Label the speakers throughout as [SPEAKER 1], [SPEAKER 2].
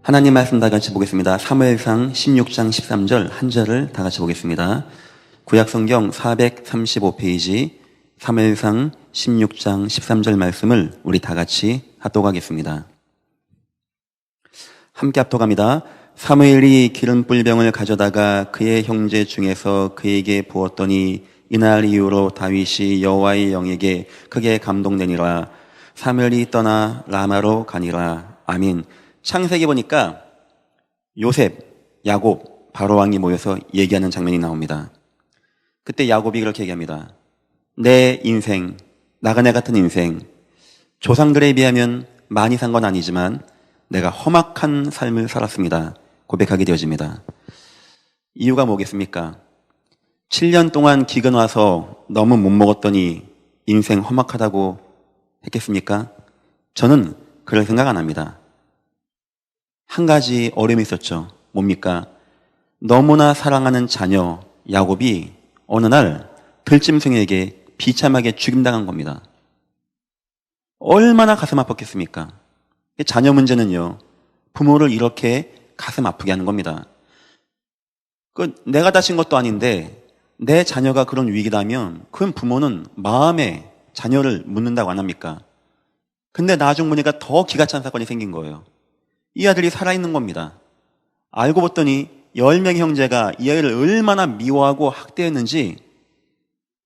[SPEAKER 1] 하나님 말씀 다 같이 보겠습니다. 사무엘상 16장 13절 한 절을 다 같이 보겠습니다. 구약성경 435페이지 사무엘상 16장 13절 말씀을 우리 다 같이 합독하겠습니다. 함께 합독합니다. 사무엘이 기름 뿔병을 가져다가 그의 형제 중에서 그에게 부었더니 이날 이후로 다윗이 여호와의 영에게 크게 감동되니라. 사무엘이 떠나 라마로 가니라. 아멘. 창세기 보니까 요셉, 야곱, 바로왕이 모여서 얘기하는 장면이 나옵니다. 그때 야곱이 그렇게 얘기합니다. 내 인생, 나그네 같은 인생, 조상들에 비하면 많이 산 건 아니지만 내가 험악한 삶을 살았습니다. 고백하게 되어집니다. 이유가 뭐겠습니까? 7년 동안 기근 와서 너무 못 먹었더니 인생 험악하다고 했겠습니까? 저는 그럴 생각 안 합니다. 한 가지 어려움이 있었죠. 뭡니까? 너무나 사랑하는 자녀 야곱이 어느 날 들짐승에게 비참하게 죽임당한 겁니다. 얼마나 가슴 아팠겠습니까? 자녀 문제는요, 부모를 이렇게 가슴 아프게 하는 겁니다. 내가 다친 것도 아닌데 내 자녀가 그런 위기라면 그건 부모는 마음에 자녀를 묻는다고 안 합니까? 근데 나중 보니까 더 기가 찬 사건이 생긴 거예요. 이 아들이 살아있는 겁니다. 알고 봤더니 10명의 형제가 이 아이를 얼마나 미워하고 학대했는지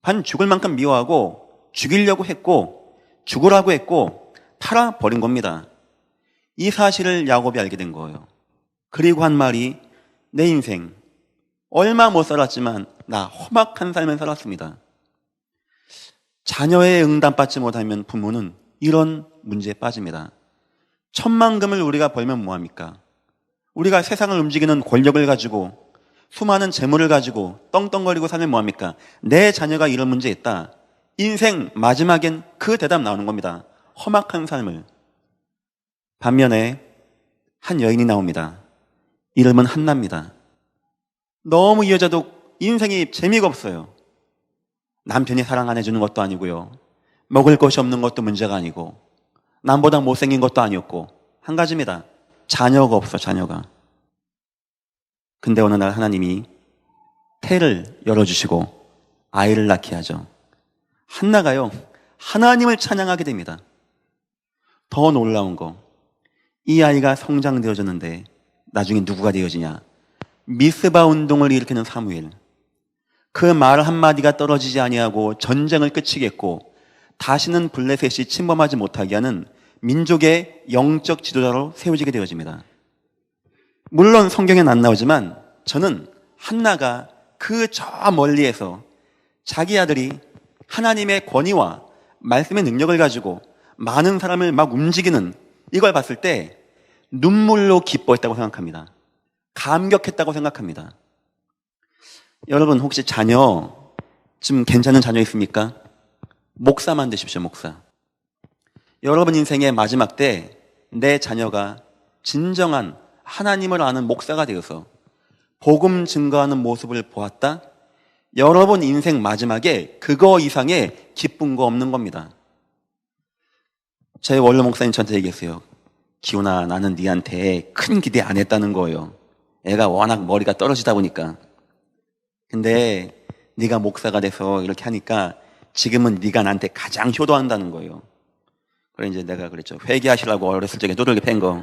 [SPEAKER 1] 반 죽을 만큼 미워하고 죽이려고 했고 죽으라고 했고 팔아버린 겁니다. 이 사실을 야곱이 알게 된 거예요. 그리고 한 말이 내 인생 얼마 못 살았지만 나 험악한 삶을 살았습니다. 자녀의 응답받지 못하면 부모는 이런 문제에 빠집니다. 천만금을 우리가 벌면 뭐합니까? 우리가 세상을 움직이는 권력을 가지고 수많은 재물을 가지고 떵떵거리고 살면 뭐합니까? 내 자녀가 이런 문제에 있다. 인생 마지막엔 그 대답 나오는 겁니다. 험악한 삶을. 반면에 한 여인이 나옵니다. 이름은 한나입니다. 너무 이 여자도 인생이 재미가 없어요. 남편이 사랑 안 해주는 것도 아니고요. 먹을 것이 없는 것도 문제가 아니고 남보다 못생긴 것도 아니었고 한 가지입니다. 자녀가 없어, 자녀가. 근데 어느 날 하나님이 태를 열어주시고 아이를 낳게 하죠. 한나가요, 하나님을 찬양하게 됩니다. 더 놀라운 거, 이 아이가 성장되어졌는데 나중에 누구가 되어지냐? 미스바 운동을 일으키는 사무엘. 그 말 한마디가 떨어지지 아니하고 전쟁을 끝이겠고 다시는 블레셋이 침범하지 못하게 하는 민족의 영적 지도자로 세워지게 되어집니다. 물론 성경에는 안 나오지만 저는 한나가 그 저 멀리에서 자기 아들이 하나님의 권위와 말씀의 능력을 가지고 많은 사람을 막 움직이는 이걸 봤을 때 눈물로 기뻐했다고 생각합니다. 감격했다고 생각합니다. 여러분 혹시 자녀 좀 괜찮은 자녀 있습니까? 목사 만드십시오, 목사. 여러분 인생의 마지막 때 내 자녀가 진정한 하나님을 아는 목사가 되어서 복음 증거하는 모습을 보았다? 여러분 인생 마지막에 그거 이상의 기쁜 거 없는 겁니다. 저희 원로 목사님 저한테 얘기했어요. 기훈아, 나는 네한테 큰 기대 안 했다는 거예요. 애가 워낙 머리가 떨어지다 보니까. 근데 네가 목사가 돼서 이렇게 하니까 지금은 네가 나한테 가장 효도한다는 거예요. 그래 이제 내가 그랬죠. 회개하시라고 어렸을 적에 두들겨 팬 거.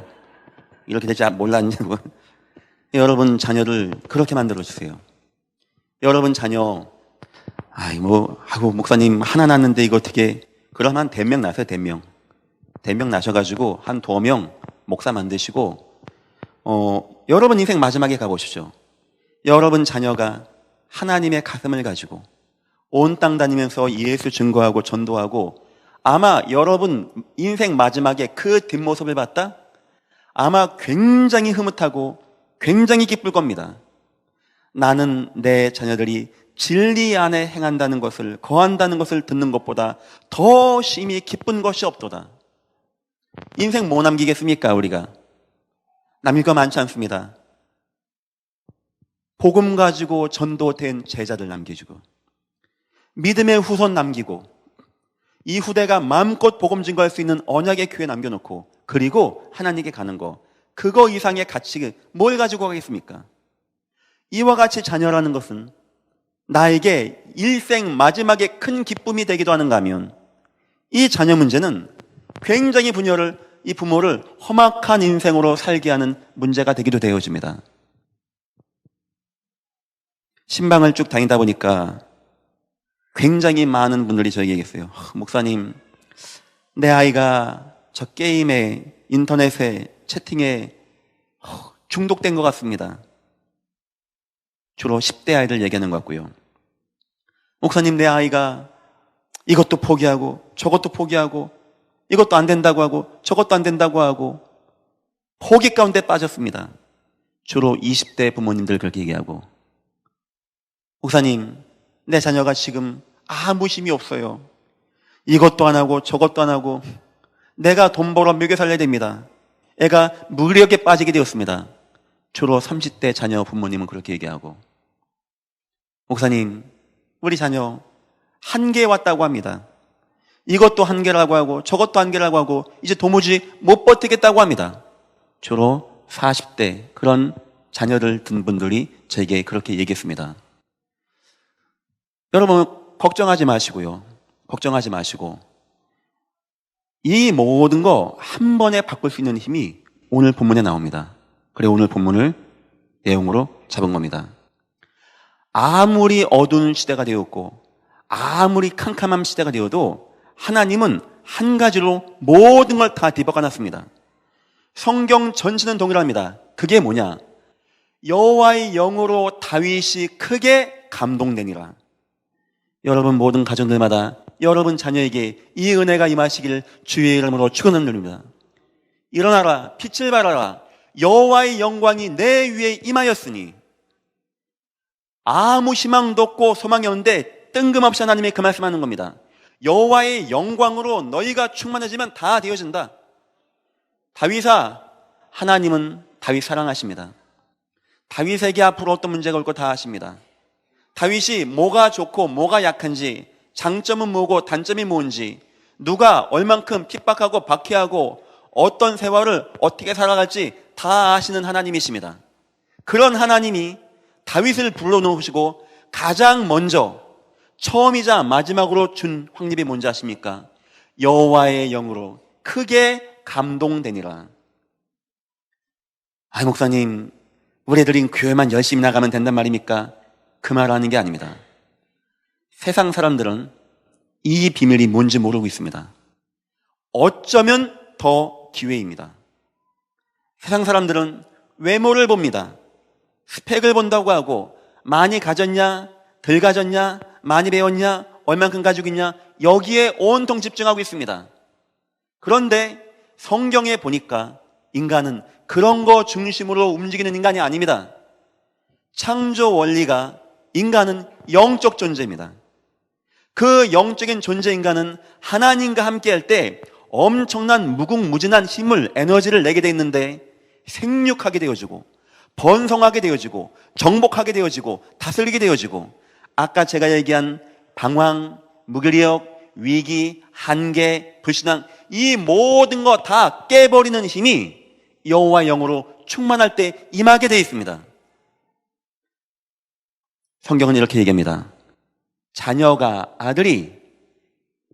[SPEAKER 1] 이렇게 될지 몰랐냐고. 여러분 자녀를 그렇게 만들어 주세요. 여러분 자녀, 하고 목사님 하나 낳는데 이거 어떻게, 그럼 한 대명 나세요, 대명. 대명 나셔가지고 한 2명 목사 만드시고, 여러분 인생 마지막에 가보시죠. 여러분 자녀가 하나님의 가슴을 가지고 온 땅 다니면서 예수 증거하고 전도하고 아마 여러분 인생 마지막에 그 뒷모습을 봤다? 아마 굉장히 흐뭇하고 굉장히 기쁠 겁니다. 나는 내 자녀들이 진리 안에 행한다는 것을, 거한다는 것을 듣는 것보다 더 심히 기쁜 것이 없도다. 인생 뭐 남기겠습니까, 우리가? 남길 거 많지 않습니다. 복음 가지고 전도된 제자들 남겨주고, 믿음의 후손 남기고, 이 후대가 마음껏 복음 증거할 수 있는 언약의 교회 남겨놓고, 그리고 하나님께 가는 거, 그거 이상의 가치, 뭘 가지고 가겠습니까? 이와 같이 자녀라는 것은 나에게 일생 마지막에 큰 기쁨이 되기도 하는가 하면 이 자녀 문제는 굉장히 이 부모를 험악한 인생으로 살게 하는 문제가 되기도 되어집니다. 신방을 쭉 다니다 보니까 굉장히 많은 분들이 저에게 얘기했어요. 목사님, 내 아이가 저 게임에, 인터넷에, 채팅에 중독된 것 같습니다. 주로 10대 아이들 얘기하는 것 같고요. 목사님, 내 아이가 이것도 포기하고 저것도 포기하고 이것도 안 된다고 하고 저것도 안 된다고 하고 포기 가운데 빠졌습니다. 주로 20대 부모님들 그렇게 얘기하고, 목사님, 내 자녀가 지금 아무 힘이 없어요. 이것도 안 하고 저것도 안 하고 내가 돈 벌어 먹여 살려야 됩니다. 애가 무력에 빠지게 되었습니다. 주로 30대 자녀 부모님은 그렇게 얘기하고, 목사님, 우리 자녀 한계에 왔다고 합니다. 이것도 한계라고 하고 저것도 한계라고 하고 이제 도무지 못 버티겠다고 합니다. 주로 40대 그런 자녀를 둔 분들이 저에게 그렇게 얘기했습니다. 여러분, 걱정하지 마시고요. 걱정하지 마시고 이 모든 거 한 번에 바꿀 수 있는 힘이 오늘 본문에 나옵니다. 그래, 오늘 본문을 내용으로 잡은 겁니다. 아무리 어두운 시대가 되었고 아무리 캄캄한 시대가 되어도 하나님은 한 가지로 모든 걸 다 뒤바꿔놨습니다. 성경 전체는 동일합니다. 그게 뭐냐? 여호와의 영으로 다윗이 크게 감동되니라. 여러분 모든 가정들마다 여러분 자녀에게 이 은혜가 임하시길 주의 이름으로 축원드립니다. 일어나라, 빛을 발하라. 여호와의 영광이 내 위에 임하였으니. 아무 희망도 없고 소망이 없는데 뜬금없이 하나님이 그 말씀하는 겁니다. 여호와의 영광으로 너희가 충만해지면 다 되어진다. 다윗아, 하나님은 다윗 사랑하십니다. 다윗에게 앞으로 어떤 문제가 올 거 다 아십니다. 다윗이 뭐가 좋고 뭐가 약한지, 장점은 뭐고 단점이 뭔지, 누가 얼만큼 핍박하고 박해하고 어떤 세월을 어떻게 살아갈지 다 아시는 하나님이십니다. 그런 하나님이 다윗을 불러놓으시고 가장 먼저 처음이자 마지막으로 준 확립이 뭔지 아십니까? 여호와의 영으로 크게 감동되니라. 아, 목사님, 우리 애들이 교회만 열심히 나가면 된단 말입니까? 그 말하는 게 아닙니다. 세상 사람들은 이 비밀이 뭔지 모르고 있습니다. 어쩌면 더 기회입니다. 세상 사람들은 외모를 봅니다. 스펙을 본다고 하고 많이 가졌냐, 덜 가졌냐, 많이 배웠냐, 얼만큼 가지고 있냐, 여기에 온통 집중하고 있습니다. 그런데 성경에 보니까 인간은 그런 거 중심으로 움직이는 인간이 아닙니다. 창조 원리가 인간은 영적 존재입니다. 그 영적인 존재 인간은 하나님과 함께 할 때 엄청난 무궁무진한 힘을, 에너지를 내게 돼 있는데 생육하게 되어지고 번성하게 되어지고 정복하게 되어지고 다스리게 되어지고, 아까 제가 얘기한 방황, 무기력, 위기, 한계, 불신앙, 이 모든 거 다 깨버리는 힘이 여호와의 영으로 충만할 때 임하게 되어 있습니다. 성경은 이렇게 얘기합니다. 자녀가, 아들이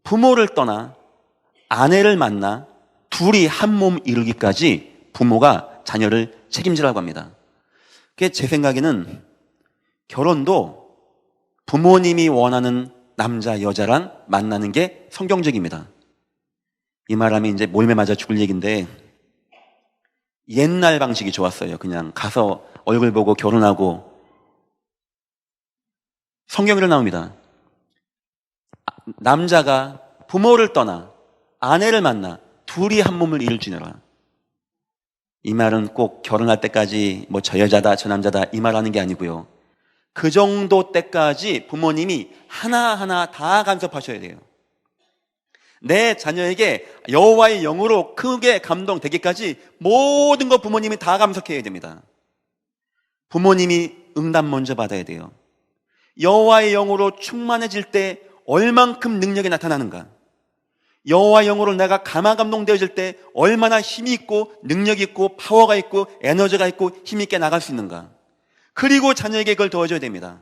[SPEAKER 1] 부모를 떠나 아내를 만나 둘이 한 몸 이루기까지 부모가 자녀를 책임지라고 합니다. 그게 제 생각에는 결혼도 부모님이 원하는 남자, 여자랑 만나는 게 성경적입니다. 이 말하면 이제 몰매 맞아 죽을 얘기인데, 옛날 방식이 좋았어요. 그냥 가서 얼굴 보고 결혼하고. 성경으로 나옵니다. 남자가 부모를 떠나 아내를 만나 둘이 한 몸을 이룰지니라. 이 말은 꼭 결혼할 때까지 뭐 저 여자다 저 남자다 이 말하는 게 아니고요. 그 정도 때까지 부모님이 하나하나 다 간섭하셔야 돼요. 내 자녀에게 여호와의 영으로 크게 감동되기까지 모든 거 부모님이 다 감석해야 됩니다. 부모님이 응답 먼저 받아야 돼요. 여호와의 영으로 충만해질 때 얼만큼 능력이 나타나는가, 여호와 영으로 내가 감화감동되어질 때 얼마나 힘이 있고 능력이 있고 파워가 있고 에너지가 있고 힘 있게 나갈 수 있는가. 그리고 자녀에게 그걸 도와줘야 됩니다.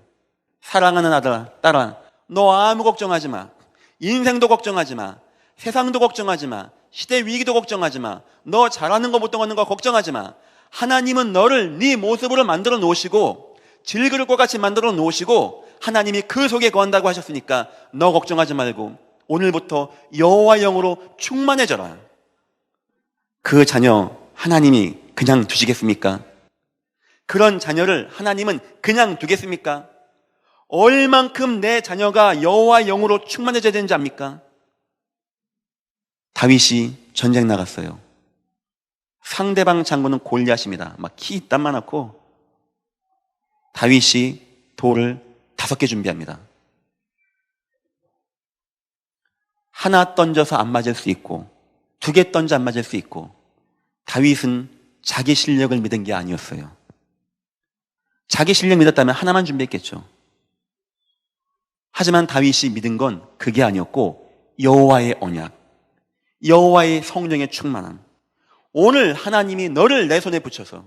[SPEAKER 1] 사랑하는 아들아, 딸아, 너 아무 걱정하지 마. 인생도 걱정하지 마. 세상도 걱정하지 마. 시대 위기도 걱정하지 마. 너 잘하는 거 못하는 거 걱정하지 마. 하나님은 너를 네 모습으로 만들어 놓으시고 질그릇 것 같이 만들어 놓으시고 하나님이 그 속에 거한다고 하셨으니까 너 걱정하지 말고 오늘부터 여호와 영으로 충만해져라. 그 자녀 하나님이 그냥 두시겠습니까? 그런 자녀를 하나님은 그냥 두겠습니까? 얼만큼 내 자녀가 여호와 영으로 충만해져야 되는지 압니까? 다윗이 전쟁 나갔어요. 상대방 장군은 골리앗입니다. 막 키 이딴만하고 다윗이 돌을 5개 준비합니다. 하나 던져서 안 맞을 수 있고 2개 던져 안 맞을 수 있고 다윗은 자기 실력을 믿은 게 아니었어요. 자기 실력 믿었다면 하나만 준비했겠죠. 하지만 다윗이 믿은 건 그게 아니었고 여호와의 언약, 여호와의 성령의 충만함. 오늘 하나님이 너를 내 손에 붙여서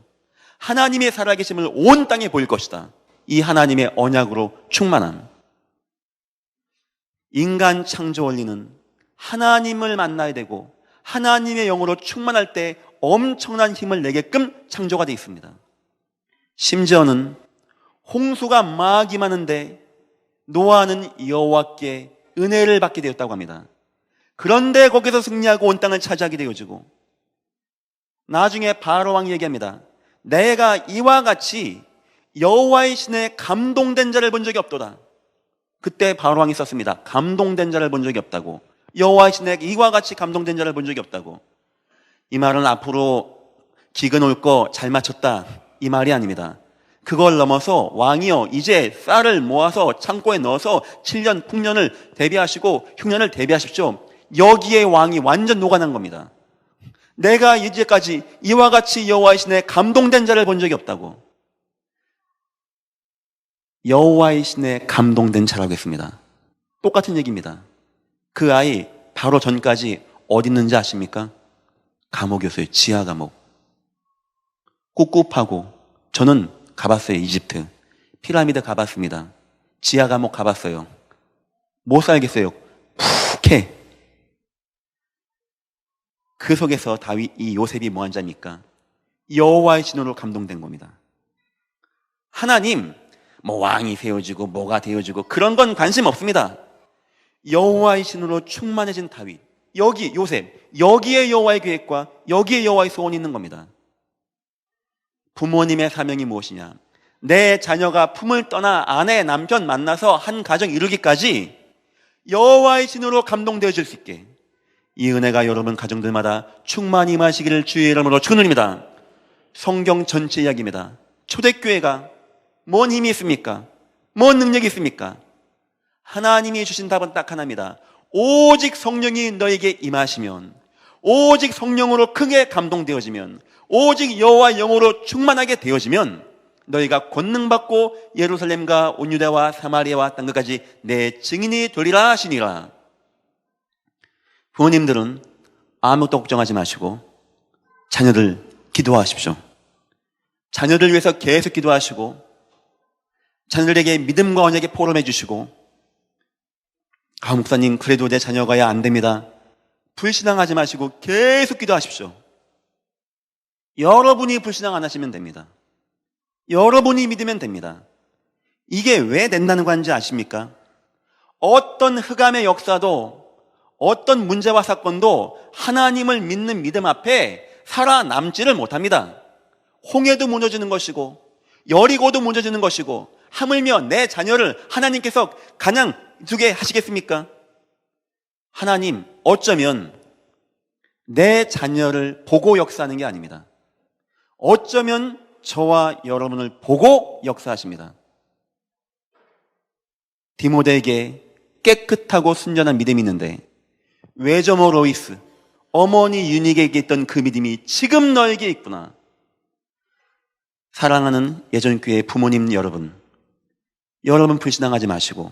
[SPEAKER 1] 하나님의 살아계심을 온 땅에 보일 것이다. 이 하나님의 언약으로 충만함. 인간 창조 원리는 하나님을 만나야 되고 하나님의 영으로 충만할 때 엄청난 힘을 내게끔 창조가 되어 있습니다. 심지어는 홍수가 막 임하는데 노아는 여호와께 은혜를 받게 되었다고 합니다. 그런데 거기서 승리하고 온 땅을 차지하게 되어지고 나중에 바로 왕이 얘기합니다. 내가 이와 같이 여호와의 신에 감동된 자를 본 적이 없도다. 그때 바로 왕이 썼습니다. 감동된 자를 본 적이 없다고. 여호와의 신에 이와 같이 감동된 자를 본 적이 없다고. 이 말은 앞으로 기근 올 거 잘 맞췄다 이 말이 아닙니다. 그걸 넘어서 왕이여 이제 쌀을 모아서 창고에 넣어서 7년 풍년을 대비하시고 흉년을 대비하십시오. 여기에 왕이 완전 녹아난 겁니다. 내가 이제까지 이와 같이 여호와의 신에 감동된 자를 본 적이 없다고. 여호와의 신에 감동된 자라고 했습니다. 똑같은 얘기입니다. 그 아이 바로 전까지 어디 있는지 아십니까? 감옥이었어요. 지하 감옥. 꿉꿉하고. 저는 가봤어요. 이집트 피라미드 가봤습니다. 지하 감옥 가봤어요. 못 살겠어요. 푹해. 그 속에서 다윗, 이 요셉이 뭐한 자입니까? 여호와의 신으로 감동된 겁니다. 하나님, 뭐 왕이 세워지고 뭐가 되어지고 그런 건 관심 없습니다. 여호와의 신으로 충만해진 다윗, 여기 요셉, 여기에 여호와의 계획과 여기에 여호와의 소원이 있는 겁니다. 부모님의 사명이 무엇이냐? 내 자녀가 품을 떠나 아내, 남편 만나서 한 가정 이루기까지 여호와의 신으로 감동되어질 수 있게 이 은혜가 여러분 가정들마다 충만히 임하시기를 주의 이름으로 축원드립니다. 성경 전체 이야기입니다. 초대교회가 뭔 힘이 있습니까? 뭔 능력이 있습니까? 하나님이 주신 답은 딱 하나입니다. 오직 성령이 너에게 임하시면, 오직 성령으로 크게 감동되어지면, 오직 여호와 영으로 충만하게 되어지면 너희가 권능받고 예루살렘과 온 유다와 사마리아와 땅 끝까지 내 증인이 되리라 하시니라. 부모님들은 아무것도 걱정하지 마시고 자녀들 기도하십시오. 자녀들 위해서 계속 기도하시고 자녀들에게 믿음과 언약에 포럼해 주시고, 목사님 그래도 내 자녀가야 안 됩니다. 불신앙하지 마시고 계속 기도하십시오. 여러분이 불신앙 안 하시면 됩니다. 여러분이 믿으면 됩니다. 이게 왜 된다는 건지 아십니까? 어떤 흑암의 역사도 어떤 문제와 사건도 하나님을 믿는 믿음 앞에 살아남지를 못합니다. 홍해도 무너지는 것이고 여리고도 무너지는 것이고 하물며 내 자녀를 하나님께서 가냥 두게 하시겠습니까? 하나님 어쩌면 내 자녀를 보고 역사하는 게 아닙니다. 어쩌면 저와 여러분을 보고 역사하십니다. 디모데에게 깨끗하고 순전한 믿음이 있는데 외조모 로이스, 어머니 유닉에게 있던 그 믿음이 지금 너에게 있구나. 사랑하는 예전교회 부모님 여러분, 여러분 불신앙하지 마시고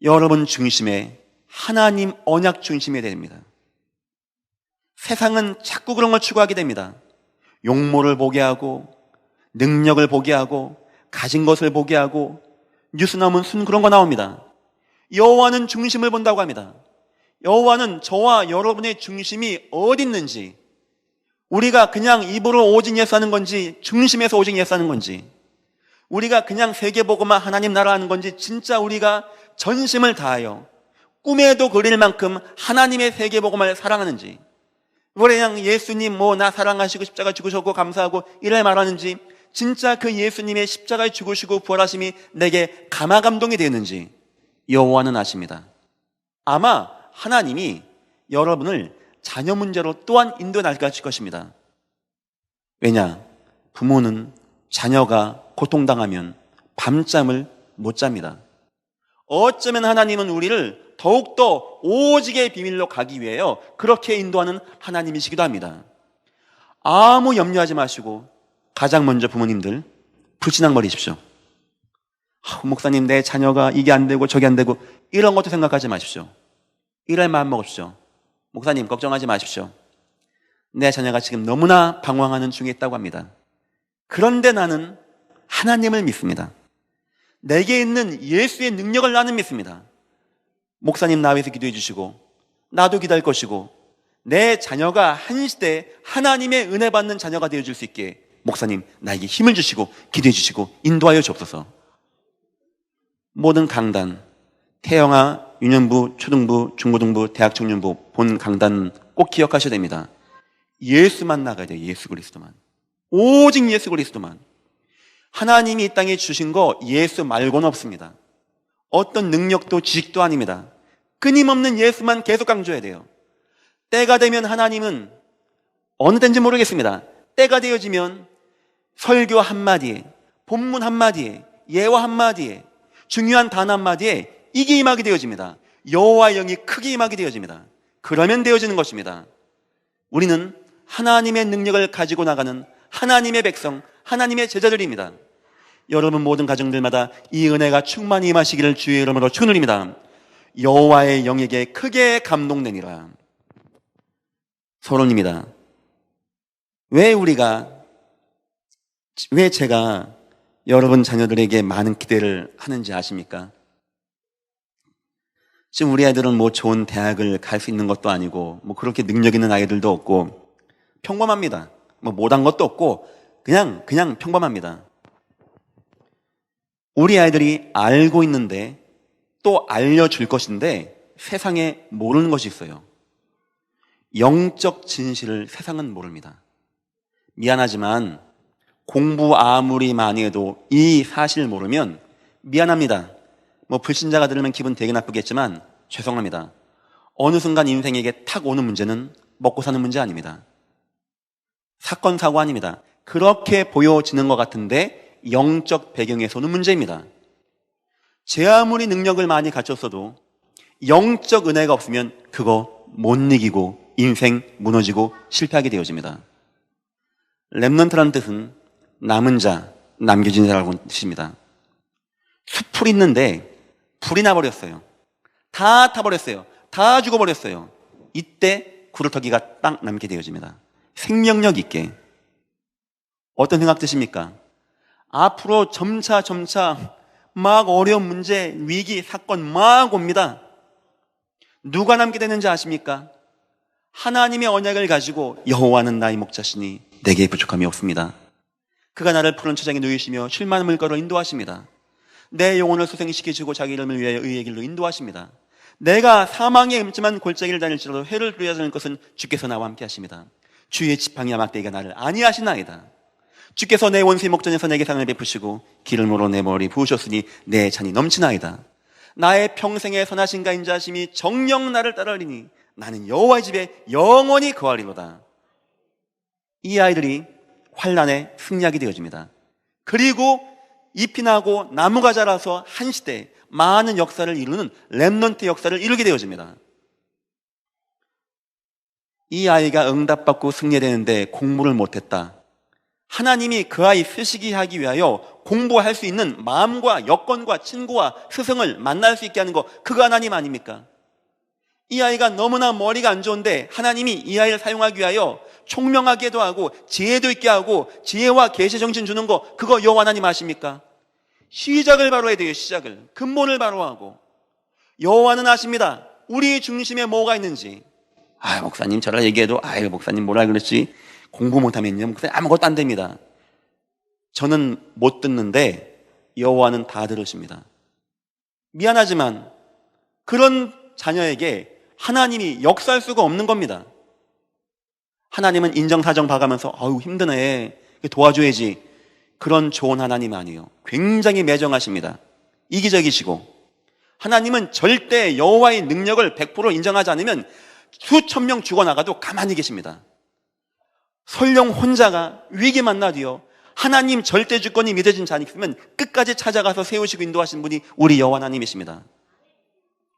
[SPEAKER 1] 여러분 중심에 하나님 언약 중심이 됩니다. 세상은 자꾸 그런 걸 추구하게 됩니다. 용모를 보게 하고, 능력을 보게 하고, 가진 것을 보게 하고, 뉴스 나오면 순 그런 거 나옵니다. 여호와는 중심을 본다고 합니다. 여호와는 저와 여러분의 중심이 어디 있는지, 우리가 그냥 입으로 오직 예수 하는 건지, 중심에서 오직 예수 하는 건지, 우리가 그냥 세계보고만 하나님 나라 하는 건지, 진짜 우리가 전심을 다하여 꿈에도 그릴 만큼 하나님의 세계보고만을 사랑하는지, 그냥 예수님 나 사랑하시고 십자가 죽으셨고 감사하고 이래 말하는지, 진짜 그 예수님의 십자가에 죽으시고 부활하심이 내게 감화감동이 되는지 여호와는 아십니다. 아마 하나님이 여러분을 자녀 문제로 또한 인도해 나가실 것입니다. 왜냐? 부모는 자녀가 고통당하면 밤잠을 못 잡니다. 어쩌면 하나님은 우리를 더욱더 오직의 비밀로 가기 위해요, 그렇게 인도하는 하나님이시기도 합니다. 아무 염려하지 마시고 가장 먼저 부모님들 불신앙거리십시오. 목사님, 내 자녀가 이게 안 되고 저게 안 되고 이런 것도 생각하지 마십시오. 이럴 마음 먹으십시오. 목사님, 걱정하지 마십시오. 내 자녀가 지금 너무나 방황하는 중에 있다고 합니다. 그런데 나는 하나님을 믿습니다. 내게 있는 예수의 능력을 나는 믿습니다. 목사님 나 위해서 기도해 주시고 나도 기도할 것이고, 내 자녀가 한 시대에 하나님의 은혜 받는 자녀가 되어줄 수 있게 목사님 나에게 힘을 주시고 기도해 주시고 인도하여 주옵소서. 모든 강단, 태영아, 유년부, 초등부, 중고등부, 대학 청년부 본 강단 꼭 기억하셔야 됩니다. 예수만 나가야 돼요. 예수 그리스도만. 오직 예수 그리스도만. 하나님이 이 땅에 주신 거 예수 말고는 없습니다. 어떤 능력도 지식도 아닙니다. 끊임없는 예수만 계속 강조해야 돼요. 때가 되면 하나님은 어느 때인지 모르겠습니다. 때가 되어지면 설교 한마디에, 본문 한마디에, 예화 한마디에, 중요한 단어 한마디에 이게 임하게 되어집니다. 여호와의 영이 크게 임하게 되어집니다. 그러면 되어지는 것입니다. 우리는 하나님의 능력을 가지고 나가는 하나님의 백성, 하나님의 제자들입니다. 여러분 모든 가정들마다 이 은혜가 충만히 임하시기를 주의 이름으로 축원드립니다. 여호와의 영에게 크게 감동되니라. 서론입니다. 왜 제가 여러분 자녀들에게 많은 기대를 하는지 아십니까? 지금 우리 아이들은 좋은 대학을 갈 수 있는 것도 아니고 그렇게 능력 있는 아이들도 없고 평범합니다. 못한 것도 없고 그냥 평범합니다. 우리 아이들이 알고 있는데 또 알려줄 것인데 세상에 모르는 것이 있어요. 영적 진실을 세상은 모릅니다. 미안하지만 공부 아무리 많이 해도 이 사실을 모르면 미안합니다. 불신자가 들으면 기분 되게 나쁘겠지만 죄송합니다. 어느 순간 인생에게 탁 오는 문제는 먹고 사는 문제 아닙니다. 사건 사고 아닙니다. 그렇게 보여지는 것 같은데 영적 배경에서는 문제입니다. 제 아무리 능력을 많이 갖췄어도 영적 은혜가 없으면 그거 못 이기고 인생 무너지고 실패하게 되어집니다. 렘넌트라는 뜻은 남은 자, 남겨진 자라고 뜻입니다. 숲풀이 있는데 불이 나버렸어요. 다 타버렸어요. 다 죽어버렸어요. 이때 구루터기가 딱 남게 되어집니다. 생명력 있게. 어떤 생각 드십니까? 앞으로 점차 막 어려운 문제, 위기, 사건 막 옵니다. 누가 남게 되는지 아십니까? 하나님의 언약을 가지고 여호와는 나의 목자시니 내게 부족함이 없습니다. 그가 나를 푸른 초장에 누이시며 쉴 만한 물가로 인도하십니다. 내 영혼을 소생시키시고 자기 이름을 위하여 의의 길로 인도하십니다. 내가 사망의 음침한 골짜기를 다닐지라도 해를 두려워하지 않을 것은 주께서 나와 함께 하십니다. 주의 지팡이와 막대기가 나를 안위하시나이다. 주께서 내 원수의 목전에서 내게 상을 베푸시고 기름으로 내 머리 부으셨으니 내 잔이 넘치나이다. 나의 평생의 선하신가 인자하심이 정녕 나를 따르리니 나는 여호와의 집에 영원히 거하리로다. 이 아이들이 환난에 승리하게 되어집니다. 그리고 잎이 나고 나무가 자라서 한 시대에 많은 역사를 이루는 렘넌트 역사를 이루게 되어집니다. 이 아이가 응답받고 승리되는데 공부를 못했다. 하나님이 그 아이 쓰시기 하기 위하여 공부할 수 있는 마음과 여건과 친구와 스승을 만날 수 있게 하는 거, 그거 하나님 아닙니까? 이 아이가 너무나 머리가 안 좋은데 하나님이 이 아이를 사용하기 위하여 총명하게도 하고 지혜도 있게 하고 지혜와 계시 정신 주는 거, 그거 여호와 하나님 아십니까? 시작을 바로 해야 돼요. 시작을, 근본을 바로 하고. 여호와는 아십니다. 우리 중심에 뭐가 있는지. 목사님 저라 얘기해도 목사님 뭐라 그랬지, 공부 못하면요 목사님 아무것도 안 됩니다. 저는 못 듣는데 여호와는 다 들으십니다. 미안하지만 그런 자녀에게 하나님이 역사할 수가 없는 겁니다. 하나님은 인정사정 봐가면서 힘드네, 도와줘야지, 그런 좋은 하나님 아니에요. 굉장히 매정하십니다. 이기적이시고, 하나님은 절대 여호와의 능력을 100% 인정하지 않으면 수천 명 죽어나가도 가만히 계십니다. 설령 혼자가 위기 만나도요, 하나님 절대 주권이 믿어진 자 있으면 끝까지 찾아가서 세우시고 인도하신 분이 우리 여호와 하나님이십니다.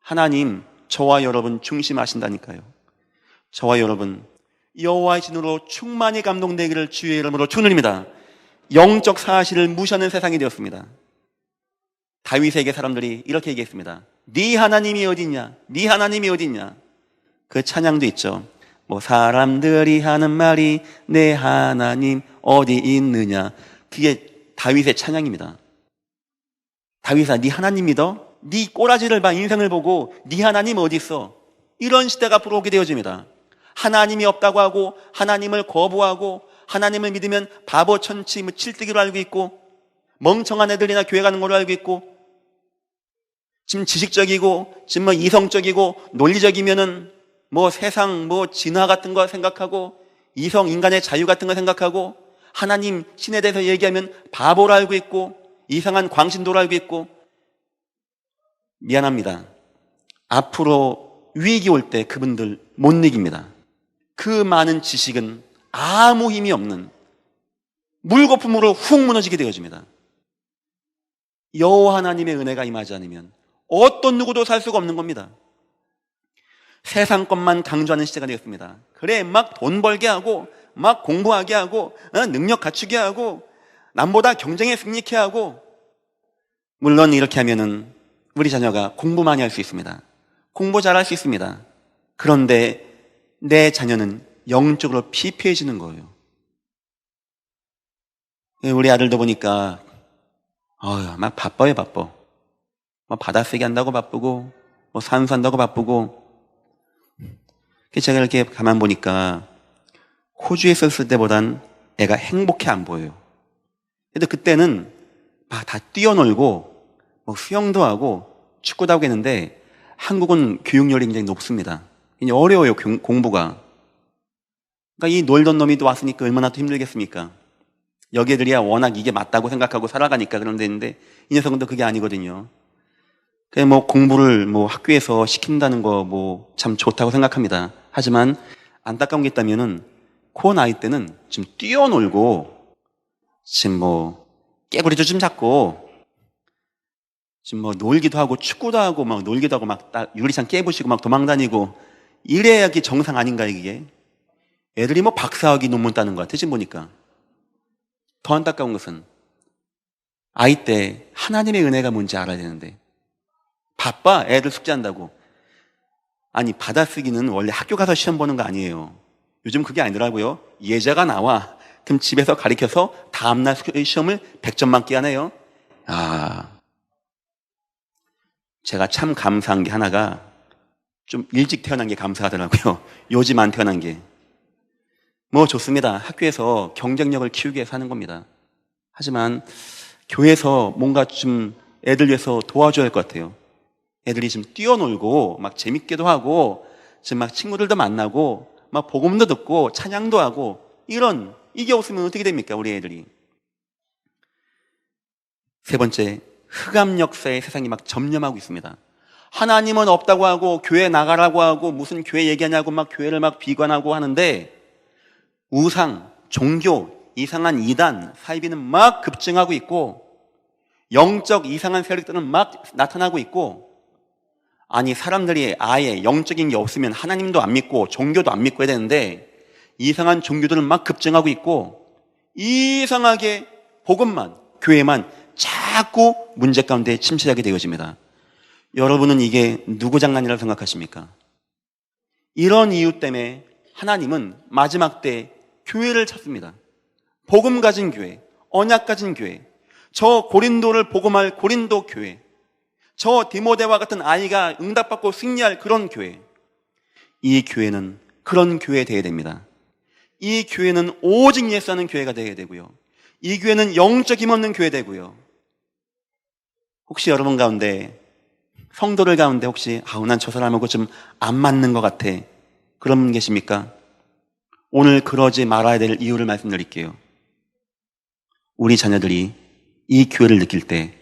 [SPEAKER 1] 하나님 저와 여러분 중심하신다니까요. 저와 여러분 여호와의 진으로 충만히 감동되기를 주의 이름으로 축원드립니다. 영적 사실을 무시하는 세상이 되었습니다. 다윗에게 사람들이 이렇게 얘기했습니다. 네 하나님이 어딨냐, 네 하나님이 어딨냐. 그 찬양도 있죠. 사람들이 하는 말이 내 하나님 어디 있느냐. 그게 다윗의 찬양입니다. 다윗아, 네 하나님 믿어? 네 꼬라지를 봐, 인생을 보고 네 하나님 어디 있어? 이런 시대가 앞으로 오게 되어집니다. 하나님이 없다고 하고 하나님을 거부하고 하나님을 믿으면 바보 천치 칠뜨기로 알고 있고, 멍청한 애들이나 교회 가는 걸로 알고 있고, 지금 지식적이고 지금 이성적이고 논리적이면은 세상 진화 같은 거 생각하고, 이성 인간의 자유 같은 거 생각하고, 하나님 신에 대해서 얘기하면 바보로 알고 있고, 이상한 광신도로 알고 있고. 미안합니다. 앞으로 위기 올 때 그분들 못 이깁니다. 그 많은 지식은 아무 힘이 없는 물거품으로 훅 무너지게 되어집니다. 여호와 하나님의 은혜가 임하지 않으면 어떤 누구도 살 수가 없는 겁니다. 세상 것만 강조하는 시대가 되었습니다. 그래, 막 돈 벌게 하고, 막 공부하게 하고, 능력 갖추게 하고, 남보다 경쟁에 승리케 하고. 물론 이렇게 하면은 우리 자녀가 공부 많이 할 수 있습니다. 공부 잘할 수 있습니다. 그런데 내 자녀는 영적으로 피폐해지는 거예요. 우리 아들도 보니까 막 바빠요. 바빠. 받아쓰기 한다고 바쁘고, 산수한다고 바쁘고. 제가 이렇게 가만 보니까 호주에 있었을 때보단 애가 행복해 안 보여요. 근데 그때는 다 뛰어놀고 수영도 하고 축구도 하고 했는데, 한국은 교육열이 굉장히 높습니다. 어려워요, 공부가. 그러니까 이 놀던 놈이 또 왔으니까 얼마나 또 힘들겠습니까? 여기 애들이야 워낙 이게 맞다고 생각하고 살아가니까 그런 데 있는데, 이 녀석은 또 그게 아니거든요. 그냥 공부를 학교에서 시킨다는 거 참 좋다고 생각합니다. 하지만 안타까운 게 있다면은 그 나이 때는 지금 뛰어놀고, 지금 깨구리도 좀 잡고, 지금 놀기도 하고 축구도 하고 놀기도 하고 유리창 깨부시고 도망다니고, 이래야 게 정상 아닌가 이게? 애들이 박사학위 논문 따는 것 같아 지금 보니까. 더 안타까운 것은 아이 때 하나님의 은혜가 뭔지 알아야 되는데 바빠, 애들 숙제한다고. 아니, 받아쓰기는 원래 학교 가서 시험 보는 거 아니에요. 요즘 그게 아니더라고요. 예제가 나와, 그럼 집에서 가르쳐서 다음날 시험을 100점 맞게 하네요. 제가 참 감사한 게 하나가, 좀 일찍 태어난 게 감사하더라고요. 요즘 안 태어난 게. 좋습니다. 학교에서 경쟁력을 키우기 위해서 하는 겁니다. 하지만 교회에서 뭔가 좀 애들 위해서 도와줘야 할 것 같아요. 애들이 지금 뛰어놀고 재밌게도 하고, 지금 친구들도 만나고 복음도 듣고 찬양도 하고, 이게 없으면 어떻게 됩니까, 우리 애들이? 세 번째, 흑암 역사의 세상이 점령하고 있습니다. 하나님은 없다고 하고 교회 나가라고 하고 무슨 교회 얘기하냐고 교회를 비관하고 하는데, 우상, 종교, 이상한 이단, 사이비는 급증하고 있고, 영적 이상한 세력들은 나타나고 있고, 아니 사람들이 아예 영적인 게 없으면 하나님도 안 믿고 종교도 안 믿고 해야 되는데, 이상한 종교들은 급증하고 있고, 이상하게 복음만, 교회만 자꾸 문제 가운데 침체하게 되어집니다. 여러분은 이게 누구 장난이라고 생각하십니까? 이런 이유 때문에 하나님은 마지막 때 교회를 찾습니다. 복음 가진 교회, 언약 가진 교회, 저 고린도를 복음할 고린도 교회, 저 디모데와 같은 아이가 응답받고 승리할 그런 교회. 이 교회는 그런 교회 되어야 됩니다. 이 교회는 오직 예수 하는 교회가 되어야 되고요. 이 교회는 영적 힘없는 교회 되고요. 혹시 여러분 가운데, 성도들 가운데 혹시 난 저 사람하고 좀 안 맞는 것 같아, 그런 분 계십니까? 오늘 그러지 말아야 될 이유를 말씀드릴게요. 우리 자녀들이 이 교회를 느낄 때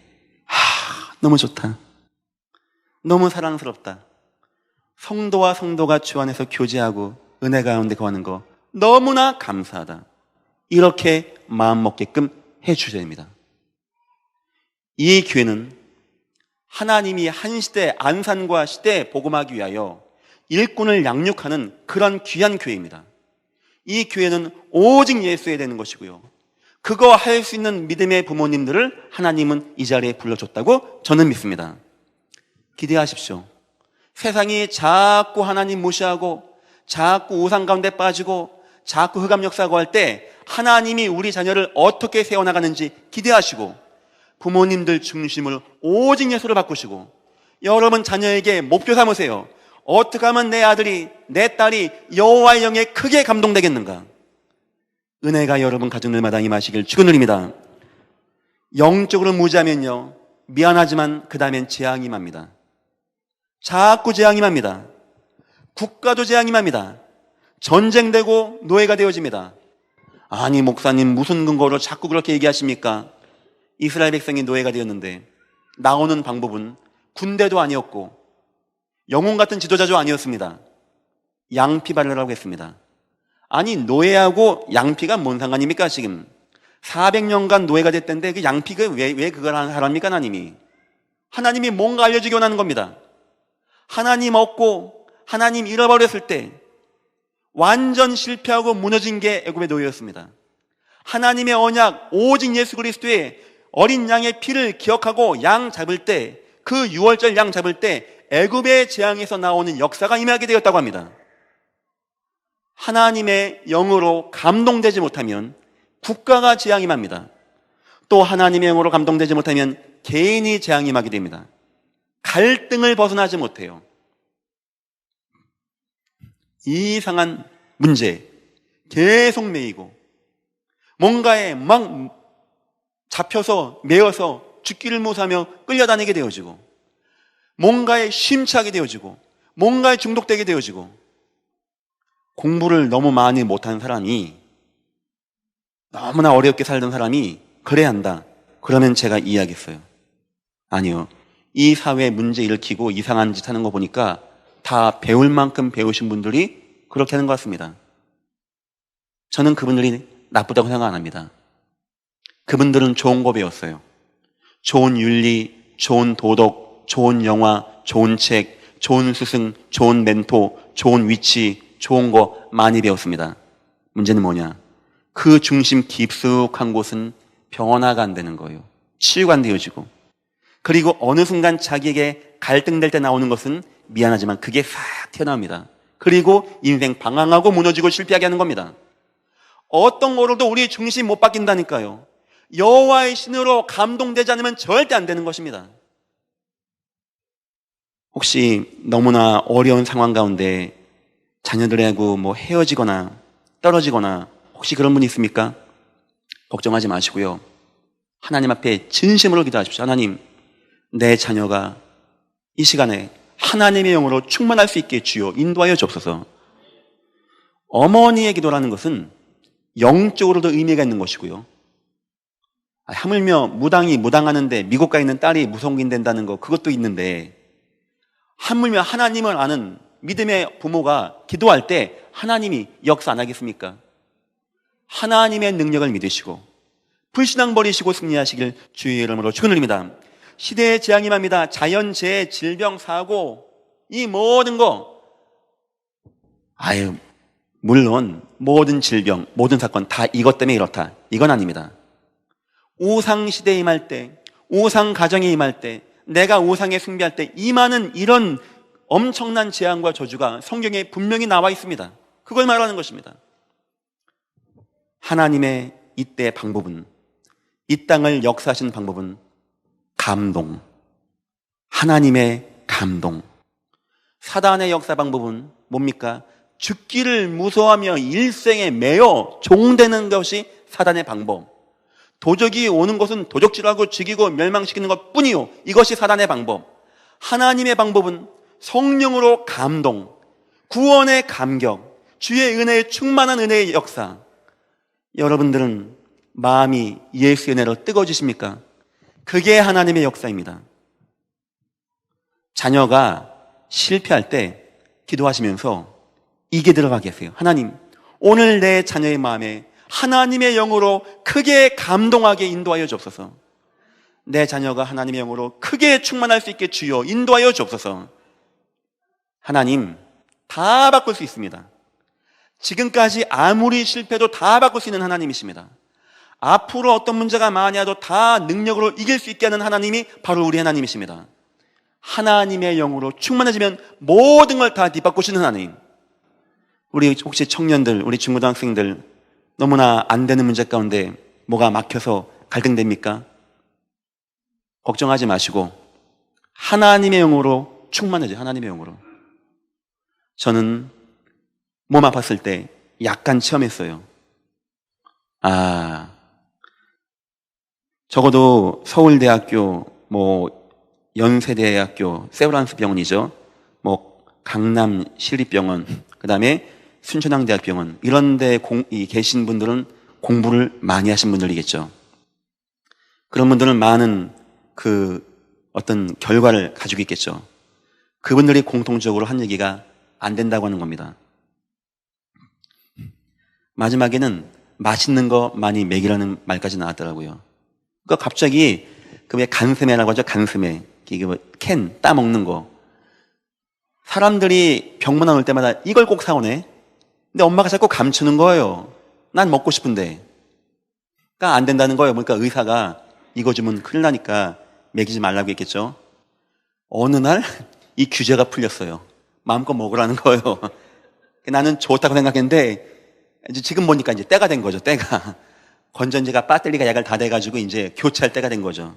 [SPEAKER 1] 너무 좋다, 너무 사랑스럽다, 성도와 성도가 주 안에서 교제하고 은혜 가운데 거하는 거 너무나 감사하다, 이렇게 마음 먹게끔 해주셔야 됩니다. 이 교회는 하나님이 한 시대 안산과 시대에 복음하기 위하여 일꾼을 양육하는 그런 귀한 교회입니다. 이 교회는 오직 예수에 되는 것이고요. 그거 할 수 있는 믿음의 부모님들을 하나님은 이 자리에 불러줬다고 저는 믿습니다. 기대하십시오. 세상이 자꾸 하나님 무시하고 자꾸 우상 가운데 빠지고 자꾸 흑암 역사하고 할 때 하나님이 우리 자녀를 어떻게 세워나가는지 기대하시고 부모님들 중심을 오직 예수로 바꾸시고 여러분 자녀에게 목표 삼으세요. 어떻게 하면 내 아들이, 내 딸이 여호와의 영에 크게 감동되겠는가? 은혜가 여러분 가정들마다 임하시길 축원드립니다. 영적으로 무지하면요, 미안하지만 그 다음엔 재앙이 임합니다. 자꾸 재앙이 임합니다. 국가도 재앙이 임합니다. 전쟁되고 노예가 되어집니다. 아니 목사님 무슨 근거로 자꾸 그렇게 얘기하십니까? 이스라엘 백성이 노예가 되었는데 나오는 방법은 군대도 아니었고 영웅 같은 지도자도 아니었습니다. 양피바르라고 했습니다. 아니 노예하고 양피가 뭔 상관입니까? 지금 400년간 노예가 됐던데 그 양피가 왜 그걸 하랍니까? 하나님이 뭔가 알려주기 원하는 겁니다. 하나님 없고 하나님 잃어버렸을 때 완전 실패하고 무너진 게 애굽의 노예였습니다. 하나님의 언약 오직 예수 그리스도의 어린 양의 피를 기억하고 양 잡을 때, 그 유월절 양 잡을 때 애굽의 재앙에서 나오는 역사가 임하게 되었다고 합니다. 하나님의 영으로 감동되지 못하면 국가가 재앙이 임합니다. 또 하나님의 영으로 감동되지 못하면 개인이 재앙이 임하게 됩니다. 갈등을 벗어나지 못해요. 이상한 문제 계속 매이고 뭔가에 막 잡혀서 매여서 죽기를 못하며 끌려다니게 되어지고 뭔가에 심취하게 되어지고 뭔가에 중독되게 되어지고 공부를 너무 많이 못한 사람이 너무나 어렵게 살던 사람이 그래야 한다. 그러면 제가 이해하겠어요. 아니요. 이 사회에 문제 일으키고 이상한 짓 하는 거 보니까 다 배울 만큼 배우신 분들이 그렇게 하는 것 같습니다. 저는 그분들이 나쁘다고 생각 안 합니다. 그분들은 좋은 거 배웠어요. 좋은 윤리, 좋은 도덕, 좋은 영화, 좋은 책, 좋은 스승, 좋은 멘토, 좋은 위치, 좋은 거 많이 배웠습니다. 문제는 뭐냐? 그 중심 깊숙한 곳은 변화가 안 되는 거예요. 치유가 안 되어지고. 그리고 어느 순간 자기에게 갈등될 때 나오는 것은 미안하지만 그게 싹 튀어나옵니다. 그리고 인생 방황하고 무너지고 실패하게 하는 겁니다. 어떤 거로도 우리 중심 못 바뀐다니까요. 여호와의 신으로 감동되지 않으면 절대 안 되는 것입니다. 혹시 너무나 어려운 상황 가운데 자녀들하고 헤어지거나 떨어지거나 혹시 그런 분이 있습니까? 걱정하지 마시고요. 하나님 앞에 진심으로 기도하십시오. 하나님, 내 자녀가 이 시간에 하나님의 영으로 충만할 수 있게 주여 인도하여 주옵소서. 어머니의 기도라는 것은 영적으로도 의미가 있는 것이고요. 하물며 무당하는데 미국 가 있는 딸이 무성긴 된다는 거 그것도 있는데 하물며 하나님을 아는 믿음의 부모가 기도할 때 하나님이 역사 안 하겠습니까? 하나님의 능력을 믿으시고 불신앙 버리시고 승리하시길 주의 이름으로 축원드립니다. 시대의 재앙이 임합니다. 자연재해, 질병, 사고 이 모든 거 물론 모든 질병, 모든 사건 다 이것 때문에 이렇다. 이건 아닙니다. 우상 시대에 임할 때, 우상 가정에 임할 때, 내가 우상에 숭배할 때 임하는 이런 엄청난 재앙과 저주가 성경에 분명히 나와 있습니다. 그걸 말하는 것입니다. 하나님의 이때 방법은, 이 땅을 역사하신 방법은 감동. 하나님의 감동. 사단의 역사 방법은 뭡니까? 죽기를 무서워하며 일생에 매여 종되는 것이 사단의 방법. 도적이 오는 것은 도적질하고 죽이고 멸망시키는 것 뿐이요, 이것이 사단의 방법. 하나님의 방법은 성령으로 감동, 구원의 감격, 주의 은혜의 충만한 은혜의 역사. 여러분들은 마음이 예수의 은혜로 뜨거워지십니까? 그게 하나님의 역사입니다. 자녀가 실패할 때 기도하시면서 이게 들어가 계세요. 하나님, 오늘 내 자녀의 마음에 하나님의 영으로 크게 감동하게 인도하여 주옵소서. 내 자녀가 하나님의 영으로 크게 충만할 수 있게 주여 인도하여 주옵소서. 하나님, 다 바꿀 수 있습니다. 지금까지 아무리 실패도 다 바꿀 수 있는 하나님이십니다. 앞으로 어떤 문제가 많이 와도 다 능력으로 이길 수 있게 하는 하나님이 바로 우리 하나님이십니다. 하나님의 영으로 충만해지면 모든 걸 다 뒤바꾸시는 하나님. 우리 혹시 청년들, 우리 중고등학생들 너무나 안 되는 문제 가운데 뭐가 막혀서 갈등됩니까? 걱정하지 마시고 하나님의 영으로 충만해져요. 하나님의 영으로. 저는 몸 아팠을 때 약간 체험했어요. 적어도 서울대학교, 연세대학교, 세브란스 병원이죠. 강남 시립병원, 그 다음에 순천향대학병원, 이런 데 계신 분들은 공부를 많이 하신 분들이겠죠. 그런 분들은 많은 어떤 결과를 가지고 있겠죠. 그분들이 공통적으로 한 얘기가 안 된다고 하는 겁니다. 마지막에는 맛있는 거 많이 먹이라는 말까지 나왔더라고요. 그러니까 갑자기 왜 간스메라고 하죠? 간스메. 캔 따먹는 거. 사람들이 병문안 올 때마다 이걸 꼭 사오네. 근데 엄마가 자꾸 감추는 거예요. 난 먹고 싶은데. 그러니까 안 된다는 거예요. 그러니까 의사가 이거 주면 큰일 나니까 먹이지 말라고 했겠죠. 어느 날 이 규제가 풀렸어요. 마음껏 먹으라는 거예요. 나는 좋다고 생각했는데 이제 지금 보니까 이제 때가 된 거죠. 때가. 건전지가 배터리가 약을 다 돼가지고 이제 교체할 때가 된 거죠.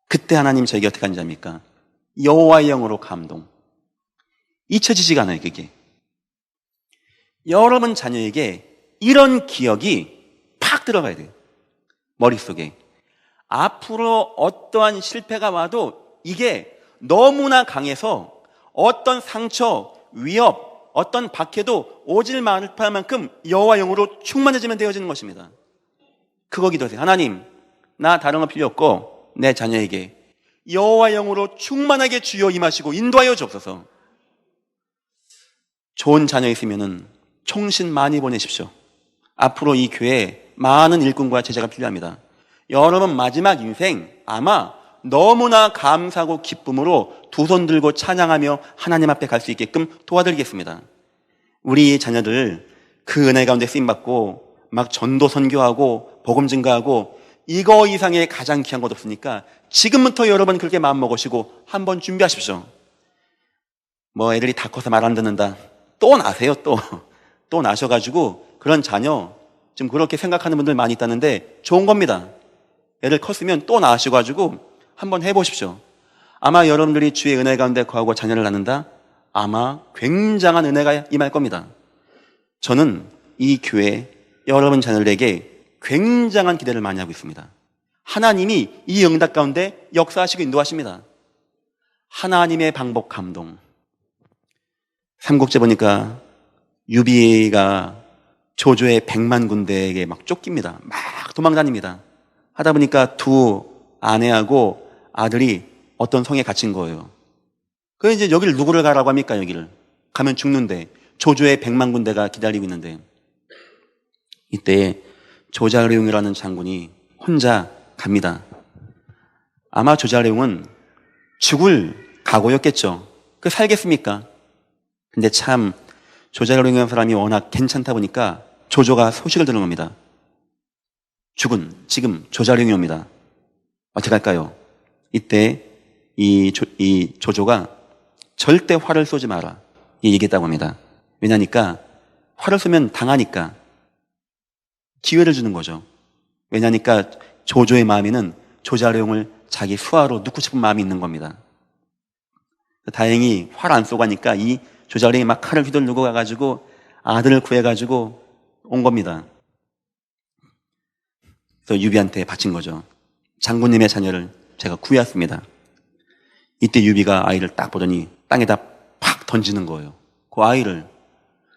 [SPEAKER 1] 그때 하나님 저에게 어떻게 하는지 압니까? 여호와의 영으로 감동. 잊혀지지가 않아요, 그게. 여러분 자녀에게 이런 기억이 팍 들어가야 돼요. 머릿속에. 앞으로 어떠한 실패가 와도 이게 너무나 강해서 어떤 상처, 위협, 어떤 박해도 오질 못할 만큼 여호와 영으로 충만해지면 되어지는 것입니다. 그거 기도하세요. 하나님, 나 다른 거 필요 없고 내 자녀에게 여호와 영으로 충만하게 주여 임하시고 인도하여 주옵소서. 좋은 자녀 있으면은 총신 많이 보내십시오. 앞으로 이 교회에 많은 일꾼과 제자가 필요합니다. 여러분 마지막 인생 아마 너무나 감사하고 기쁨으로 두 손 들고 찬양하며 하나님 앞에 갈 수 있게끔 도와드리겠습니다. 우리 자녀들 그 은혜 가운데 쓰임받고 막 전도 선교하고 복음 증가하고 이거 이상의 가장 귀한 것 없으니까 지금부터 여러분 그렇게 마음먹으시고 한번 준비하십시오. 애들이 다 커서 말 안 듣는다. 또 나세요, 또 나셔가지고 그런 자녀 지금 그렇게 생각하는 분들 많이 있다는데 좋은 겁니다. 애들 컸으면 또 낳으셔가지고 한번 해보십시오. 아마 여러분들이 주의 은혜 가운데 거하고 자녀를 낳는다? 아마 굉장한 은혜가 임할 겁니다. 저는 이 교회 여러분 자녀들에게 굉장한 기대를 많이 하고 있습니다. 하나님이 이 응답 가운데 역사하시고 인도하십니다. 하나님의 방법 감동. 삼국지 보니까 유비가 조조의 100만 군대에게 막 쫓깁니다. 막 도망다닙니다. 하다 보니까 두 아내하고 아들이 어떤 성에 갇힌 거예요. 그래서 이제 여기를 누구를 가라고 합니까? 여기를 가면 죽는데 조조의 100만 군대가 기다리고 있는데 이때 조자룡이라는 장군이 혼자 갑니다. 아마 조자룡은 죽을 각오였겠죠. 그 살겠습니까? 근데 참 조자룡이라는 사람이 워낙 괜찮다 보니까 조조가 소식을 들은 겁니다. 죽은 지금 조자룡이 옵니다. 어떻게 할까요? 이때 이 조조가 절대 화를 쏘지 마라. 이 얘기했다고 합니다. 왜냐니까 화를 쏘면 당하니까 기회를 주는 거죠. 왜냐니까 조조의 마음에는 조자룡을 자기 수하로 넣고 싶은 마음이 있는 겁니다. 다행히 화를 안 쏘고 하니까 이 조자룡이 막 칼을 휘둘르고 가가지고 아들을 구해가지고 온 겁니다. 그래서 유비한테 바친 거죠. 장군님의 자녀를 제가 구해왔습니다. 이때 유비가 아이를 딱 보더니 땅에다 팍 던지는 거예요. 그 아이를.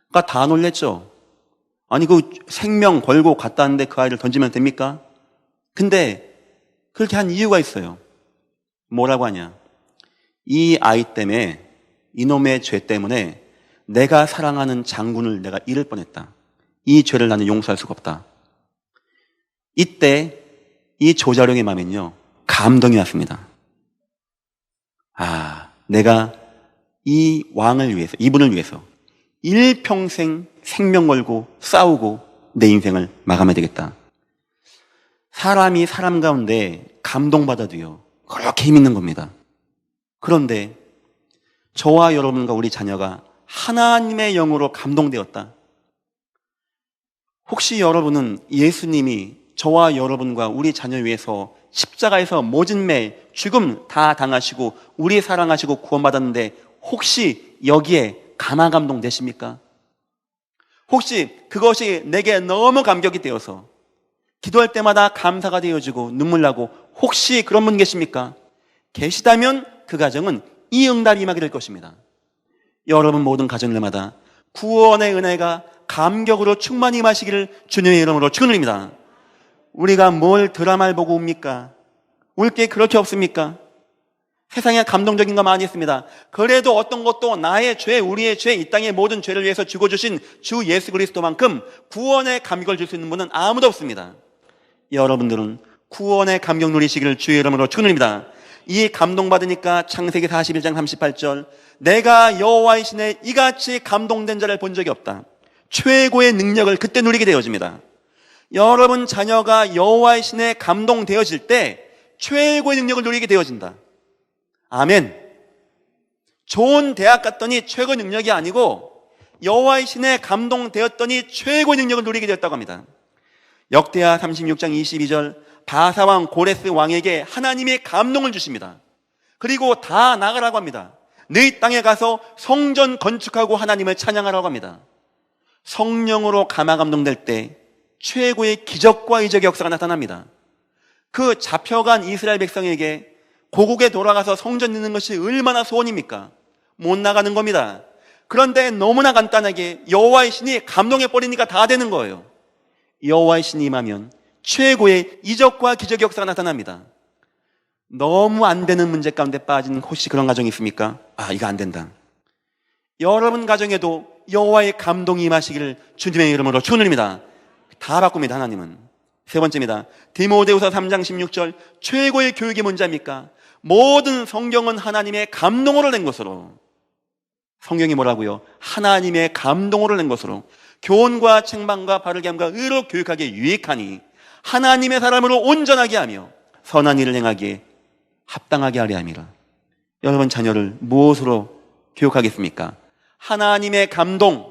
[SPEAKER 1] 그러니까 다 놀랬죠. 아니 그 생명 걸고 갔다 왔는데 그 아이를 던지면 됩니까? 근데 그렇게 한 이유가 있어요. 뭐라고 하냐. 이 아이 때문에, 이놈의 죄 때문에 내가 사랑하는 장군을 내가 잃을 뻔했다. 이 죄를 나는 용서할 수가 없다. 이때 이 조자룡의 마음에는요, 감동이 왔습니다. 내가 이 왕을 위해서, 이분을 위해서 일평생 생명 걸고 싸우고 내 인생을 마감해야 되겠다. 사람이 사람 가운데 감동받아도요, 그렇게 힘 있는 겁니다. 그런데 저와 여러분과 우리 자녀가 하나님의 영으로 감동되었다. 혹시 여러분은 예수님이 저와 여러분과 우리 자녀 위해서 십자가에서 모진 매, 죽음 다 당하시고 우리 사랑하시고 구원받았는데 혹시 여기에 감화감동 되십니까? 혹시 그것이 내게 너무 감격이 되어서 기도할 때마다 감사가 되어지고 눈물 나고 혹시 그런 분 계십니까? 계시다면 그 가정은 이 응답이 임하게 될 것입니다. 여러분 모든 가정들마다 구원의 은혜가 감격으로 충만히 임하시기를 주님의 이름으로 축원드립니다. 우리가 뭘 드라마를 보고 옵니까? 울 게 그렇게 없습니까? 세상에 감동적인 거 많이 있습니다. 그래도 어떤 것도 나의 죄, 우리의 죄, 이 땅의 모든 죄를 위해서 죽어주신 주 예수 그리스도만큼 구원의 감격을 줄 수 있는 분은 아무도 없습니다. 여러분들은 구원의 감격 누리시기를 주의 이름으로 축원드립니다. 이 감동받으니까 창세기 41장 38절 내가 여호와이시네 이같이 감동된 자를 본 적이 없다. 최고의 능력을 그때 누리게 되어집니다. 여러분 자녀가 여호와이시네 감동되어질 때 최고의 능력을 누리게 되어진다. 아멘. 좋은 대학 갔더니 최고의 능력이 아니고 여호와의 신에 감동되었더니 최고의 능력을 누리게 되었다고 합니다. 역대하 36장 22절 바사왕 고레스 왕에게 하나님의 감동을 주십니다. 그리고 다 나가라고 합니다. 너희 땅에 가서 성전 건축하고 하나님을 찬양하라고 합니다. 성령으로 감화 감동될 때 최고의 기적과 이적의 역사가 나타납니다. 그 잡혀간 이스라엘 백성에게 고국에 돌아가서 성전 짓는 것이 얼마나 소원입니까? 못 나가는 겁니다. 그런데 너무나 간단하게 여호와의 신이 감동해 버리니까 다 되는 거예요. 여호와의 신이 임하면 최고의 이적과 기적의 역사가 나타납니다. 너무 안 되는 문제 가운데 빠진 혹시 그런 가정이 있습니까? 이거 안 된다. 여러분 가정에도 여호와의 감동이 임하시기를 주님의 이름으로 축원드립니다. 다 바꿉니다. 하나님은. 세 번째입니다. 디모데후서 3장 16절 최고의 교육이 뭔지 압니까? 모든 성경은 하나님의 감동으로 낸 것으로. 성경이 뭐라고요? 하나님의 감동으로 낸 것으로 교훈과 책망과 바르게 함과 의로 교육하기에 유익하니 하나님의 사람으로 온전하게 하며 선한 일을 행하기에 합당하게 하려 함이라. 여러분 자녀를 무엇으로 교육하겠습니까? 하나님의 감동.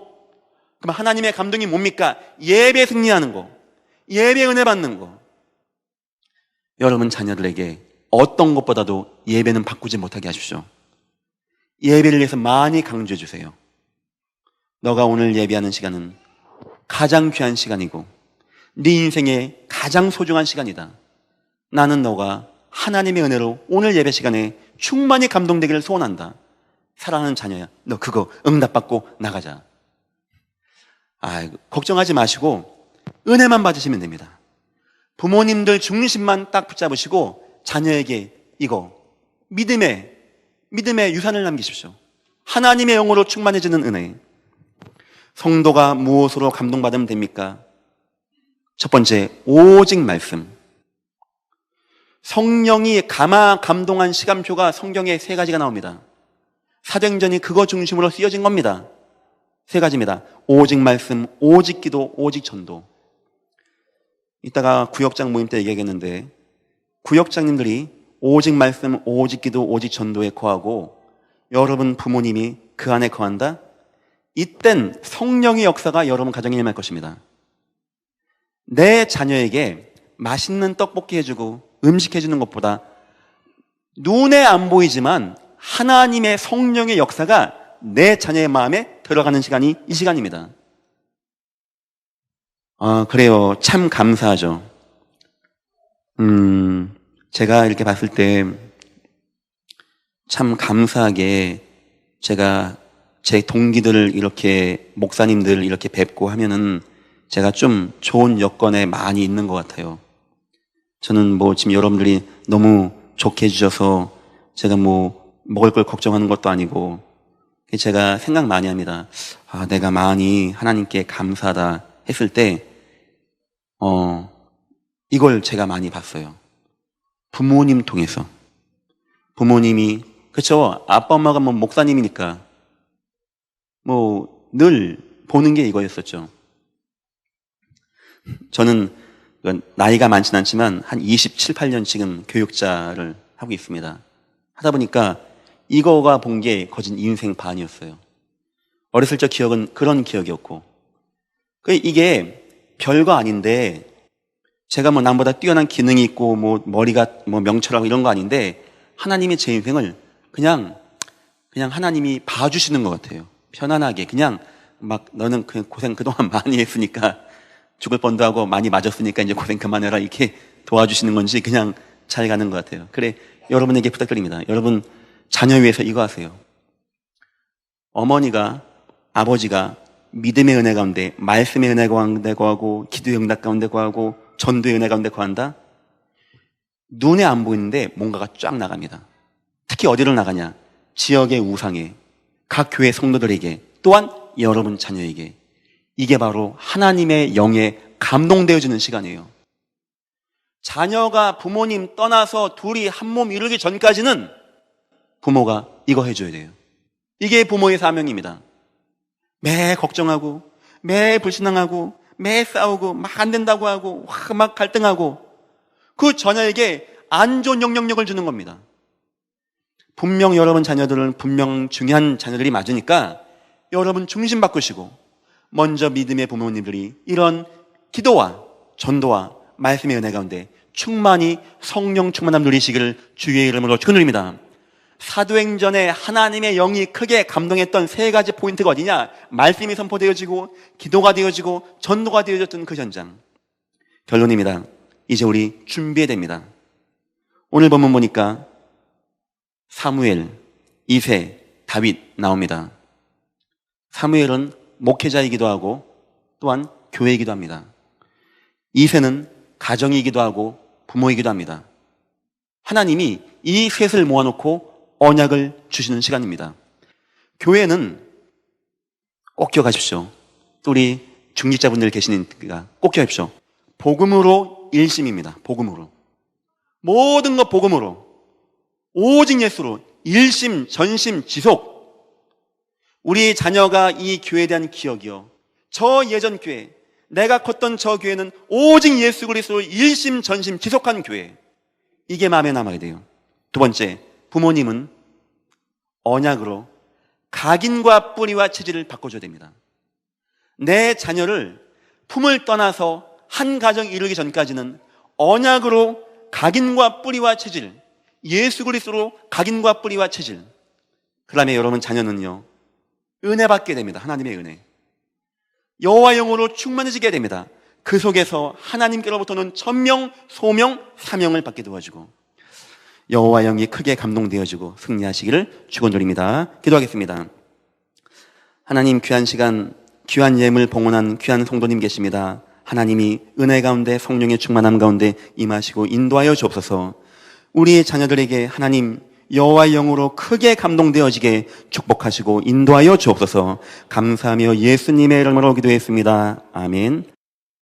[SPEAKER 1] 그럼 하나님의 감동이 뭡니까? 예배 승리하는 거, 예배 은혜 받는 거. 여러분 자녀들에게 어떤 것보다도 예배는 바꾸지 못하게 하십시오. 예배를 위해서 많이 강조해 주세요. 너가 오늘 예배하는 시간은 가장 귀한 시간이고 네 인생의 가장 소중한 시간이다. 나는 너가 하나님의 은혜로 오늘 예배 시간에 충만히 감동되기를 소원한다. 사랑하는 자녀야, 너 그거 응답받고 나가자. 걱정하지 마시고 은혜만 받으시면 됩니다. 부모님들 중심만 딱 붙잡으시고 자녀에게 이거 믿음의 유산을 남기십시오. 하나님의 영으로 충만해지는 은혜. 성도가 무엇으로 감동받으면 됩니까? 첫 번째, 오직 말씀. 성령이 감동한 시간표가 성경에 세 가지가 나옵니다. 사도행전이 그거 중심으로 쓰여진 겁니다. 세 가지입니다. 오직 말씀, 오직 기도, 오직 전도. 이따가 구역장 모임 때 얘기하겠는데 구역장님들이 오직 말씀, 오직 기도, 오직 전도에 거하고 여러분 부모님이 그 안에 거한다? 이땐 성령의 역사가 여러분 가정에 임할 것입니다. 내 자녀에게 맛있는 떡볶이 해주고 음식 해주는 것보다 눈에 안 보이지만 하나님의 성령의 역사가 내 자녀의 마음에 들어가는 시간이 이 시간입니다. 그래요. 참 감사하죠. 제가 이렇게 봤을 때 참 감사하게 제가 제 동기들을 이렇게 목사님들 이렇게 뵙고 하면은 제가 좀 좋은 여건에 많이 있는 것 같아요. 저는 뭐 지금 여러분들이 너무 좋게 해주셔서 제가 뭐 먹을 걸 걱정하는 것도 아니고 제가 생각 많이 합니다. 내가 많이 하나님께 감사하다 했을 때 이걸 제가 많이 봤어요. 부모님 통해서. 부모님이 그쵸? 아빠 엄마가 뭐 목사님이니까 뭐 늘 보는 게 이거였었죠. 저는 나이가 많진 않지만 한 27, 8년 지금 교육자를 하고 있습니다. 하다 보니까 이거가 본 게 거진 인생 반이었어요. 어렸을 적 기억은 그런 기억이었고 이게 별거 아닌데 제가 뭐 남보다 뛰어난 기능이 있고 뭐 머리가 뭐 명철하고 이런 거 아닌데 하나님이 제 인생을 그냥 하나님이 봐주시는 것 같아요. 편안하게 그냥 막 너는 그냥 고생 그동안 많이 했으니까 죽을 뻔도 하고 많이 맞았으니까 이제 고생 그만해라 이렇게 도와주시는 건지 그냥 잘 가는 것 같아요. 그래 여러분에게 부탁드립니다. 여러분 자녀 위해서 이거 하세요. 어머니가 아버지가 믿음의 은혜 가운데 말씀의 은혜 가운데 거하고 기도의 응답 가운데 거하고 전도의 은혜 가운데 거한다? 눈에 안 보이는데 뭔가가 쫙 나갑니다. 특히 어디로 나가냐? 지역의 우상에, 각 교회 성도들에게, 또한 여러분 자녀에게. 이게 바로 하나님의 영에 감동되어지는 시간이에요. 자녀가 부모님 떠나서 둘이 한 몸 이루기 전까지는 부모가 이거 해줘야 돼요. 이게 부모의 사명입니다. 매 걱정하고, 매 불신앙하고, 매 싸우고, 막 안 된다고 하고, 막 갈등하고, 그 자녀에게 안 좋은 영향력을 주는 겁니다. 분명 여러분 자녀들은 분명 중요한 자녀들이 맞으니까 여러분 중심 바꾸시고 먼저 믿음의 부모님들이 이런 기도와 전도와 말씀의 은혜 가운데 충만히 성령 충만함 누리시기를 주의 이름으로 축원드립니다. 사도행전에 하나님의 영이 크게 감동했던 세 가지 포인트가 어디냐? 말씀이 선포되어지고 기도가 되어지고 전도가 되어졌던 그 현장. 결론입니다. 이제 우리 준비해야 됩니다. 오늘 본문 보니까 사무엘, 이새, 다윗 나옵니다. 사무엘은 목회자이기도 하고 또한 교회이기도 합니다. 이새는 가정이기도 하고 부모이기도 합니다. 하나님이 이 셋을 모아놓고 언약을 주시는 시간입니다. 교회는 꼭 기억하십시오. 또 우리 중직자분들 계시니까 꼭 기억하십시오. 복음으로 일심입니다. 복음으로. 모든 것 복음으로. 오직 예수로 일심, 전심, 지속. 우리 자녀가 이 교회에 대한 기억이요. 저 예전 교회, 내가 컸던 저 교회는 오직 예수 그리스도로 일심, 전심, 지속한 교회. 이게 마음에 남아야 돼요. 두 번째, 부모님은 언약으로 각인과 뿌리와 체질을 바꿔줘야 됩니다. 내 자녀를 품을 떠나서 한 가정 이루기 전까지는 언약으로 각인과 뿌리와 체질, 예수 그리스도로 각인과 뿌리와 체질. 그 다음에 여러분 자녀는요, 은혜 받게 됩니다. 하나님의 은혜. 여호와 영으로 충만해지게 됩니다. 그 속에서 하나님께로부터는 천명, 소명, 사명을 받게 도와주고 여호와 영이 크게 감동되어지고 승리하시기를 축원드립니다. 기도하겠습니다. 하나님 귀한 시간, 귀한 예물 봉헌한 귀한 성도님 계십니다. 하나님이 은혜 가운데 성령의 충만함 가운데 임하시고 인도하여 주옵소서. 우리의 자녀들에게 하나님 여호와의 영으로 크게 감동되어지게 축복하시고 인도하여 주옵소서. 감사하며 예수님의 이름으로 기도했습니다. 아멘.